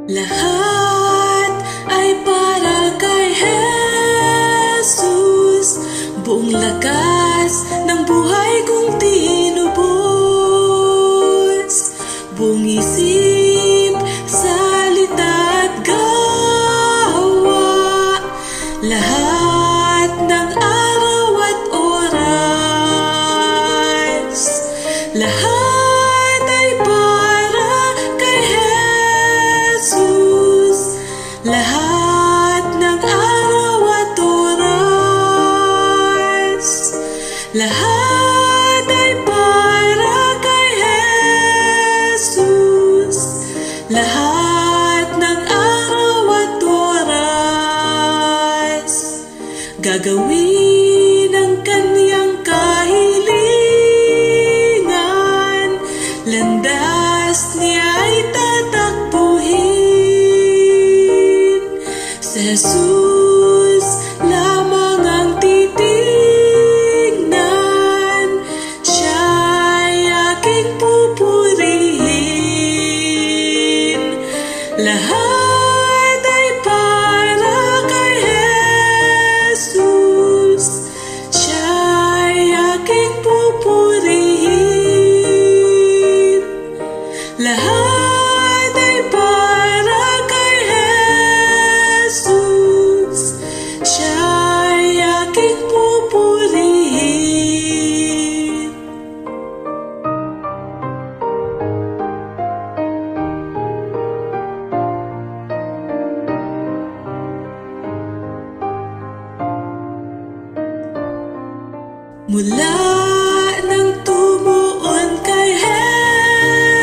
Lahat ay para kay Jesus, buong lakas ng buhay kong tinubos, buong isip, salita at gawa, lahat ng araw at oras, lahat ay para kay Jesus, lahat ng araw at oras, lahat ay para kay Jesus, lahat ng araw at oras, gagawin ang kanyang kahilingan, landas niya ay tatakbuhin. Sa Jesus lamang ang titingnan, siya'y aking pupurihin. Lahat ay para kay Jesus, siya'y aking pupurihin. Lahat ay para kay Jesus, siya'y aking pupurihin. Mula nang tumuon kay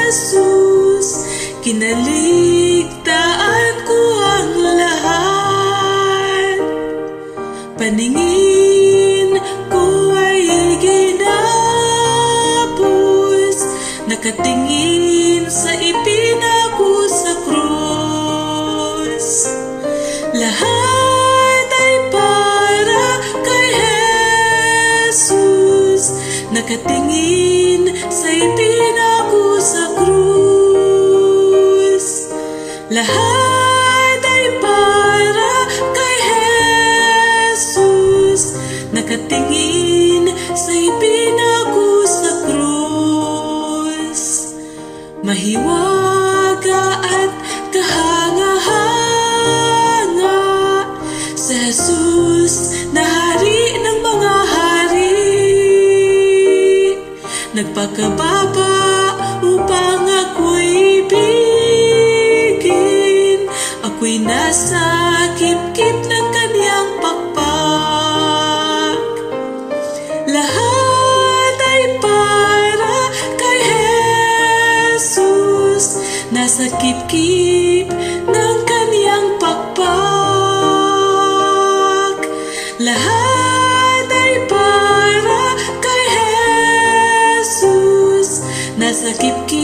Jesus, kinaligtaan ko ang lahat. Paningin ko ay ginapos, nakatingin sa ipinako sa krus. Lahat ay para kay Jesus, nakatingin sa ipinako sa krus. Lahat ay para kay Jesus, nakatingin sa ipinako sa krus. Mahiwaga at kahanga-hanga sa Jesus na hari ng mga hari, nagpakababa upang ako'y ibigin. Ako'y nasa kip-kip ng kanyang pakpak. Lahat ay para kay Jesus, nasa kip-kip ng kanyang pakpak. Lahat ay para kay Jesus, nasa kip-kip